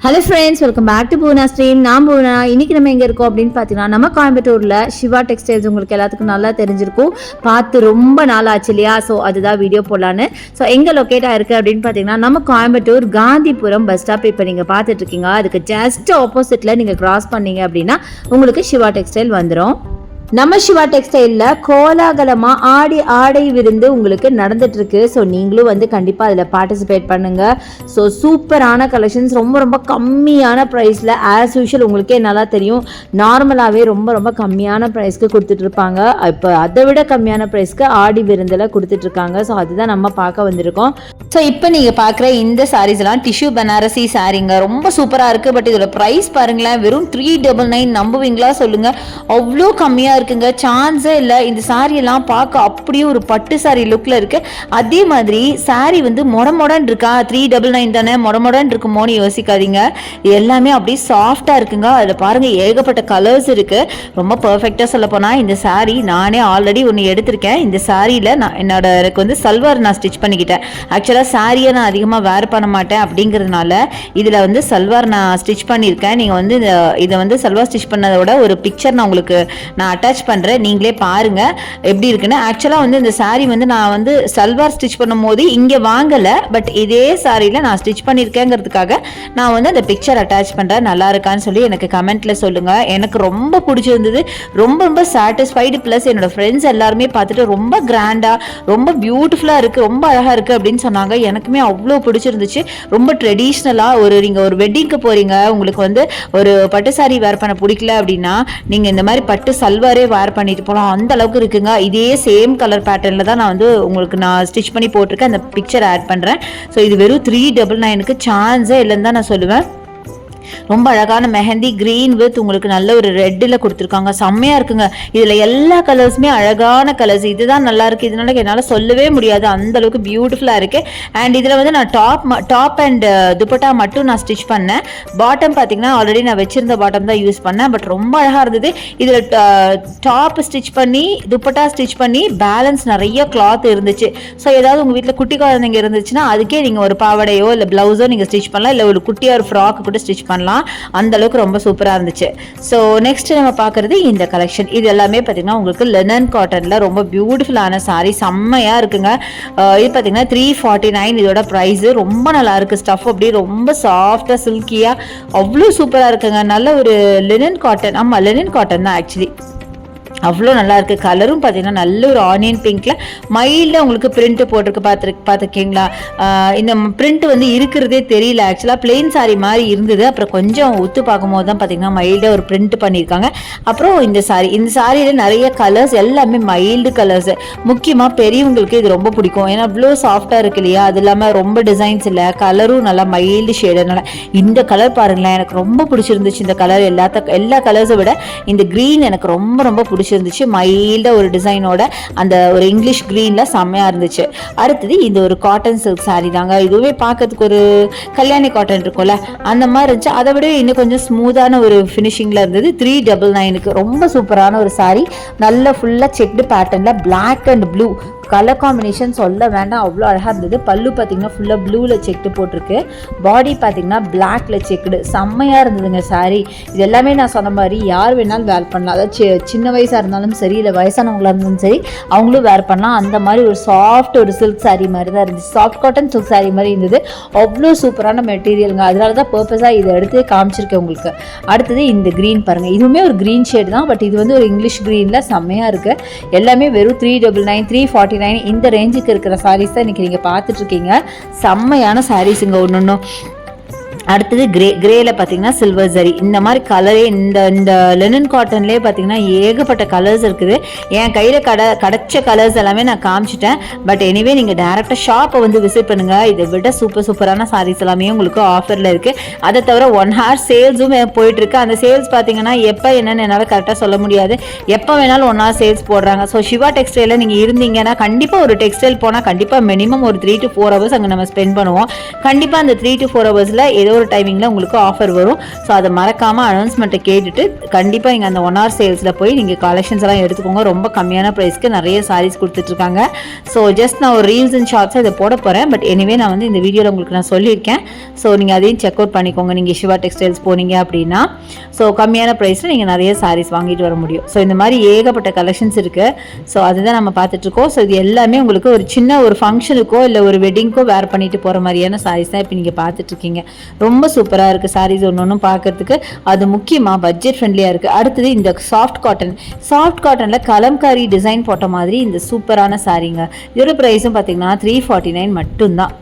Hello friends, welcome back to Poona stream. நான் பூனா. இன்னைக்கு நம்ம எங்கே இருக்கோம் அப்படின்னு பார்த்தீங்கன்னா, நம்ம கோயம்புத்தூரில் சிவா டெக்ஸ்டைல்ஸ். உங்களுக்கு எல்லாத்துக்கும் நல்லா தெரிஞ்சிருக்கும், பார்த்து ரொம்ப நாள் ஆச்சு இல்லையா? ஸோ அதுதான் வீடியோ போடலான்னு. ஸோ எங்கே லொக்கேட் ஆயிருக்கு அப்படின்னு பார்த்தீங்கன்னா, நம்ம கோயம்புத்தூர் காந்திபுரம் பஸ் ஸ்டாப் இப்போ நீங்கள் பார்த்துட்டு இருக்கீங்க. அதுக்கு ஜஸ்ட் ஆப்போசிட்டில் நீங்கள் கிராஸ் பண்ணீங்க அப்படின்னா உங்களுக்கு சிவா டெக்ஸ்டைல் வந்துடும். நம்ம சிவா டெக்ஸ்டைலில் கோலாகலமாக ஆடை விருந்து உங்களுக்கு நடந்துட்டு இருக்கு. ஸோ நீங்களும் வந்து கண்டிப்பாக அதில் பார்ட்டிசிபேட் பண்ணுங்க. ஸோ சூப்பரான கலெக்ஷன்ஸ், ரொம்ப ரொம்ப கம்மியான ப்ரைஸில். ஆஸ் யூஷுவல் உங்களுக்கே நல்லா தெரியும், நார்மலாகவே ரொம்ப ரொம்ப கம்மியான ப்ரைஸ்க்கு கொடுத்துட்டு இருப்பாங்க. இப்போ அதை விட கம்மியான ப்ரைஸ்க்கு ஆடி விருந்தில் கொடுத்துட்டு இருக்காங்க. ஸோ அதுதான் நம்ம பார்க்க வந்திருக்கோம். ஸோ இப்போ நீங்கள் பார்க்குற இந்த சாரீஸ்லாம் டிஷ்யூ பனாரசி சாரீங்க, ரொம்ப சூப்பராக இருக்குது. பட் இதோட ப்ரைஸ் பாருங்களேன், வெறும் 399. நம்புவீங்களா சொல்லுங்கள்? அவ்வளோ கம்மியாக இருக்குங்க, சான்ஸே இல்லை. இந்த சாரி எல்லாம் பார்க்க அப்படியே ஒரு பட்டு சாரி லுக்ல இருக்கு. அதே மாதிரி சாரி வந்து மொடமொடன் இருக்கா, 399 தானே, மொடமொடன் இருக்குமோன்னு யோசிக்காதீங்க. எல்லாமே அப்படியே சாஃப்டா இருக்குங்க. அதில் பாருங்க ஏகப்பட்ட கலர்ஸ் இருக்கு. ரொம்ப பர்ஃபெக்டா சொல்ல போனா இந்த சாரி நானே ஆல்ரெடி ஒன்று எடுத்திருக்கேன். இந்த சாரியில நான் எனக்கு வந்து சல்வார் நான் ஸ்டிச் பண்ணிக்கிட்டேன். ஆக்சுவலா சாரியை நான் அதிகமாக வேர் பண்ண மாட்டேன் அப்படிங்கிறதுனால இதில் வந்து சல்வார் நான் ஸ்டிச் பண்ணியிருக்கேன். நீங்கள் வந்து இதை வந்து சல்வார் ஸ்டிச் பண்ணதோட ஒரு பிக்சர் நான் உங்களுக்கு அட்டாச் பண்றேன், நீங்களே பாருங்க எப்படி இருக்குன்னு. ஆக்சுவலா வந்து இந்த சாரி வந்து நான் வந்து சல்வார் ஸ்டிச் பண்ணும் போது இங்க வாங்கல, பட் இதே சாரியில நான் ஸ்டிச் பண்ணிருக்கேங்கிறதுக்காக நான் வந்து அந்த பிக்சர் அட்டாச் பண்றேன். நல்லா இருக்கான்னு சொல்லி எனக்கு கமெண்ட்ல சொல்லுங்க. எனக்கு ரொம்ப பிடிச்சிருந்தது, ரொம்ப ரொம்ப சாட்டிஸ்ஃபைடு. பிளஸ் என்னோட ஃப்ரெண்ட்ஸ் எல்லாருமே பார்த்துட்டு ரொம்ப கிராண்டா, ரொம்ப பியூட்டிஃபுல்லா இருக்கு, ரொம்ப அழகா இருக்கு அப்படின்னு சொன்னாங்க. எனக்குமே அவ்வளோ பிடிச்சிருந்துச்சு. ரொம்ப ட்ரெடிஷ்னலா நீங்க ஒரு வெட்டிங்க்கு போறீங்க, உங்களுக்கு வந்து ஒரு பட்டு சாரி வேர் பண்ண பிடிக்கல அப்படின்னா நீங்க இந்த மாதிரி பட்டு சல்வாரே வேர் பண்ணிட்டு போகலாம். அந்த அளவுக்கு இருக்குங்க. இதே சேம் கலர் பேட்டர்ன்ல தான் நான் வந்து உங்களுக்கு ஸ்டிச் பண்ணி போட்டிருக்கேன். அந்த பிக்சர் ஆட் பண்றேன். ஸோ இது வெறும் 399க்கு சான்ஸே இல்லைன்னு தான் நான் சொல்லுவேன். ரொம்ப அழகான மெஹந்தி கிரீன் வித் உங்களுக்கு நல்ல ஒரு ரெட்டில் கொடுத்துருக்காங்க. செம்மையா இருக்குங்க. இதுல எல்லா கலர்ஸுமே அழகான கலர்ஸ். இதுதான் நல்லா இருக்கு, இதனால என்னால் சொல்லவே முடியாது, அந்த அளவுக்கு பியூட்டிஃபுல்லா இருக்கு. அண்ட் இதுல வந்து நான் டாப் அண்ட் துப்பட்டா மட்டும் நான் ஸ்டிச் பண்ணேன். பாட்டம் பார்த்தீங்கன்னா ஆல்ரெடி நான் வச்சிருந்த பாட்டம் தான் யூஸ் பண்ணேன். பட் ரொம்ப அழகா இருந்தது. இதுல டாப் ஸ்டிச் பண்ணி துப்பட்டா ஸ்டிச் பண்ணி பேலன்ஸ் நிறைய கிளாத் இருந்துச்சு. ஸோ ஏதாவது உங்க வீட்டில் குட்டி குழந்தைங்க இருந்துச்சுன்னா அதுக்கே நீங்க ஒரு பாவடையோ இல்லை பிளவுஸோ நீங்க ஸ்டிச் பண்ணலாம், இல்லை ஒரு குட்டியா ஒரு ஃப்ராக் கூட ஸ்டிச் பண்ணலாம். அந்த அளவுக்கு ரொம்ப சூப்பரா இருந்துச்சு. சோ நெக்ஸ்ட் நம்ம பார்க்கிறது இந்த கலெக்ஷன். இது எல்லாமே பாத்தீங்கன்னா உங்களுக்கு லினன் காட்டன்ல ரொம்ப பியூட்டிஃபுல்லான சாரி, செம்மையா இருக்குங்க. இது பாத்தீங்கன்னா 349 இதோட பிரைஸ். ரொம்ப நல்லா இருக்கு. ஸ்டஃப் அப்படியே ரொம்ப சாஃப்டா சில்கியா அவ்வளோ சூப்பரா இருக்குங்க. நல்ல ஒரு லினன் காட்டன். ஆமா, லினன் காட்டன் தான் ஆக்சுவலி. அவ்வளோ நல்லா இருக்கு. கலரும் பார்த்தீங்கன்னா நல்ல ஒரு ஆனியன் பிங்க்ல மைல்டாக உங்களுக்கு பிரிண்ட் போட்டிருக்கு. பார்த்துருக்கீங்களா? இந்த பிரிண்ட் வந்து இருக்கிறதே தெரியல. ஆக்சுவலாக பிளெயின் சாரி மாதிரி இருந்தது. அப்புறம் கொஞ்சம் ஒத்து பார்க்கும்போது தான் பார்த்தீங்கன்னா மைல்டாக ஒரு பிரிண்ட் பண்ணியிருக்காங்க. அப்புறம் இந்த சாரியில் நிறைய கலர்ஸ், எல்லாமே மைல்டு கலர்ஸ். முக்கியமாக பெரியவங்களுக்கு இது ரொம்ப பிடிக்கும். ஏன்னா அவ்வளோ சாஃப்டாக இருக்கு இல்லையா? அது இல்லாமல் ரொம்ப டிசைன்ஸ் இல்லை, கலரும் நல்லா மைல்டு ஷேடுனால. இந்த கலர் பாருங்களேன், எனக்கு ரொம்ப பிடிச்சிருந்துச்சு. இந்த கலர் எல்லா கலர்ஸை விட இந்த க்ரீன் எனக்கு ரொம்ப ரொம்ப பிடிச்சிருந்துச்சு. மைல்டா ஒரு டிசைனோட அந்த ஒரு இங்கிலீஷ் கிரீன்ல செம்மையா இருந்துச்சு. அடுத்தது இது ஒரு காட்டன் சில்க் சாரி தாங்க. இதுவே பார்க்கறதுக்கு ஒரு கல்யாணி காட்டன் இருக்கும்ல அந்த மாதிரி இருந்துச்சு. அதை விட இன்னும் கொஞ்சம் ஸ்மூத்தான ஒரு ஃபினிஷிங்ல இருந்தது. 399க்கு ரொம்ப சூப்பரான ஒரு சாரி. நல்ல ஃபுல்லா செக்டு பேட்டர்ன்ல black and blue colour combination சொல்ல வேண்டாம், அவ்வளோ அழகாக இருந்தது. பல்லு பார்த்தீங்கன்னா ஃபுல்லாக ப்ளூவில் செக்டு போட்டிருக்கு. பாடி பார்த்தீங்கன்னா பிளாக்ல செக்டு, செம்மையாக இருந்ததுங்க சாரி. இது எல்லாமே நான் சொன்ன மாதிரி யார் வேணாலும் வேர் பண்ணலாம். அதாவது சின்ன வயசாக இருந்தாலும் சரி, இல்லை வயசானவங்களாக இருந்தாலும் சரி, அவங்களும் வேர் பண்ணலாம். அந்த மாதிரி ஒரு சாஃப்ட் ஒரு சில்க் சாரி மாதிரி தான் இருந்துச்சு. சாஃப்ட் காட்டன் சில்க் சாரி மாதிரி இருந்தது. அவ்வளோ சூப்பரான மெட்டீரியலுங்க. அதனால தான் பர்பஸாக இதை எடுத்து காமிச்சிருக்கேன் உங்களுக்கு. அடுத்தது இந்த க்ரீன் பாருங்கள். இதுவுமே ஒரு க்ரீன் ஷேடு தான், பட் இது வந்து ஒரு இங்கிலீஷ் க்ரீனில் செம்மையாக இருக்குது. எல்லாமே வெறும் 399, 349 இந்த ரேஞ்சுக்கு இருக்கிற சாரீஸ் தான் இன்னைக்கு நீங்க பார்த்துட்டு இருக்கீங்க. செம்மையான சாரீஸுங்க ஒன்னொன்னும். அடுத்தது கிரேல பார்த்தீங்கன்னா சில்வர் ஜரி. இந்த மாதிரி கலரே இந்த லினன் காட்டன்லேயே பார்த்தீங்கன்னா ஏகப்பட்ட கலர்ஸ் இருக்குது. என் கையில் கிடைச்ச கலர்ஸ் எல்லாமே நான் காமிச்சிட்டேன். பட் எனிவே நீங்கள் டேரெக்டாக ஷாப்பை வந்து விசிட் பண்ணுங்கள். இதை விட சூப்பரான சாரீஸ் எல்லாமே உங்களுக்கு ஆஃபரில் இருக்குது. அதை தவிர 1 hour சேல்ஸும் போயிட்டுருக்கு. அந்த சேல்ஸ் பார்த்தீங்கன்னா எப்போ என்னன்னு என்னால் கரெக்டாக சொல்ல முடியாது. எப்போ வேணாலும் 1 hour சேல்ஸ் போடுறாங்க. ஸோ சிவா டெக்ஸ்டைலில் நீங்கள் இருந்தீங்கன்னா கண்டிப்பாக ஒரு டெக்ஸ்டைல் போனால் கண்டிப்பாக மினிமம் ஒரு 3 to 4 hours அங்கே நம்ம ஸ்பெண்ட் பண்ணுவோம். கண்டிப்பாக அந்த 3 to 4 hours ஏதோ ஒரு டைமிங்கில் உங்களுக்கு ஆஃபர் வரும். ஸோ அதை மறக்காமல் அனௌன்ஸ்மெண்ட்டை கேட்டுட்டு கண்டிப்பாக இங்கே அந்த 1 hour சேல்ஸில் போய் நீங்கள் கலெக்ஷன்ஸ் எல்லாம் எடுத்துக்கோங்க. ரொம்ப கம்மியான ப்ரைஸ்க்கு நிறைய சாரீஸ் கொடுத்துட்ருக்காங்க. ஸோ ஜஸ்ட் நான் ஒரு ரீல்ஸ் அண்ட் ஷார்ட்ஸை இதை போட போகிறேன். பட் எனிவே நான் வந்து இந்த வீடியோவில் உங்களுக்கு நான் சொல்லியிருக்கேன். ஸோ நீங்கள் அதையும் செக் அவுட் பண்ணிக்கோங்க. நீங்கள் சிவா டெக்ஸ்டைல்ஸ் போனீங்க அப்படின்னா ஸோ கம்மியான ப்ரைஸில் நீங்கள் நிறைய சாரீஸ் வாங்கிட்டு வர முடியும். ஸோ இந்த மாதிரி ஏகப்பட்ட கலெக்ஷன்ஸ் இருக்குது. ஸோ அதுதான் நம்ம பார்த்துட்ருக்கோம். ஸோ இது எல்லாமே உங்களுக்கு ஒரு சின்ன ஒரு ஃபங்க்ஷனுக்கோ இல்லை ஒரு வெட்டிங்க்கோ வேர் பண்ணிட்டு போகிற மாதிரியான சாரீஸ் தான் இப்போ நீங்கள் பார்த்துட்ருக்கீங்க. ரொம்ப சூப்பராக இருக்குது சாரீஸ் ஒன்று பார்க்கறதுக்கு. அது முக்கியமாக பட்ஜெட் ஃப்ரெண்ட்லியாக இருக்குது. அடுத்தது இந்த சாஃப்ட் காட்டனில் கலம்காரி டிசைன் போட்ட மாதிரி இந்த சூப்பரான சாரீங்க. இதோட ப்ரைஸும் பார்த்தீங்கன்னா 349 மட்டும்தான்.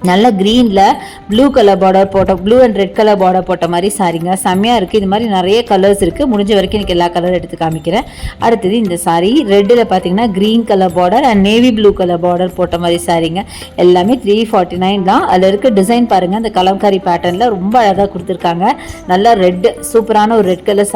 நல்ல க்ரீனில் ப்ளூ கலர் பார்டர் போட்ட blue and red colour border போட்ட மாதிரி சாரீங்க செம்மையாக இருக்குது. இது மாதிரி நிறைய கலர்ஸ் இருக்குது. முடிஞ்ச வரைக்கும் எனக்கு எல்லா கலர் எடுத்து காமிக்கிறேன். அடுத்தது இந்த சாரீ ரெட்டில் பார்த்தீங்கன்னா green colour border and navy blue colour border போட்ட மாதிரி சாரீங்க. எல்லாமே 349 தான். அதில் இருக்க டிசைன் பாருங்கள், அந்த கலம்காரி பேட்டர்னில் ரொம்ப அழகாக கொடுத்துருக்காங்க. நல்லா ரெட்டு சூப்பரான ஒரு ரெட் கலர்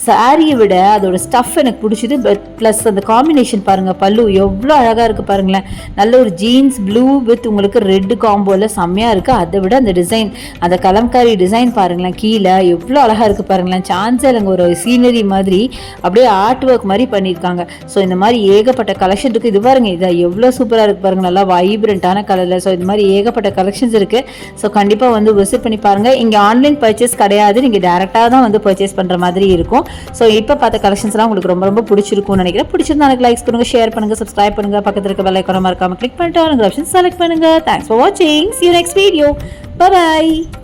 சாரியை விட அதோட ஸ்டஃப் எனக்கு பிடிச்சிது. ப்ளஸ் அந்த காம்பினேஷன் பாருங்கள், பல்லு எவ்வளோ அழகாக இருக்குது பாருங்களேன். நல்ல ஒரு ஜீன்ஸ் ப்ளூ வித் உங்களுக்கு ரெட்டு காம்போல செம்மையாக இருக்குது. அதை விட அந்த டிசைன், அந்த கலம்காரி டிசைன் பாருங்களேன், கீழே எவ்வளோ அழகாக இருக்குது பாருங்களேன். சான்ஸே இல்லைங்க, ஒரு சீனரி மாதிரி அப்படியே ஆர்ட் ஒர்க் மாதிரி பண்ணியிருக்காங்க. ஸோ இந்த மாதிரி ஏகப்பட்ட கலெக்ஷன் இருக்குது. இது பாருங்க, இதை எவ்வளோ சூப்பராக இருக்குது பாருங்க, நல்லா வைப்ரண்ட்டான கலரில். ஸோ இந்த மாதிரி ஏகப்பட்ட கலெக்ஷன்ஸ் இருக்குது. ஸோ கண்டிப்பாக வந்து விசிட் பண்ணி பாருங்கள். இங்கே ஆன்லைன் பர்ச்சேஸ் கிடையாது, நீங்கள் டேரெக்டாக தான் வந்து பர்ச்சேஸ் பண்ணுற மாதிரி இருக்கும். ஸோ இப்போ பார்த்த கலெக்ஷன்ஸ்லாம் உங்களுக்கு ரொம்ப ரொம்ப பிடிச்சிருக்கும்னு நினைக்கிறேன். பிடிச்சிருந்தா எனக்கு லைக்ஸ் பண்ணுங்கள், ஷேர் பண்ணுங்கள், சப்ஸ்கிரைப் பண்ணுங்கள், பக்கத்தில் இருக்க பெல் ஐகானை மறக்காமல் கிளிக் பண்ணிட்டு ஆல் ஆப்ஷன் செலக்ட் பண்ணுங்கள். தேங்க்ஸ் ஃபார் வாட்சிங். See you next video. Bye bye.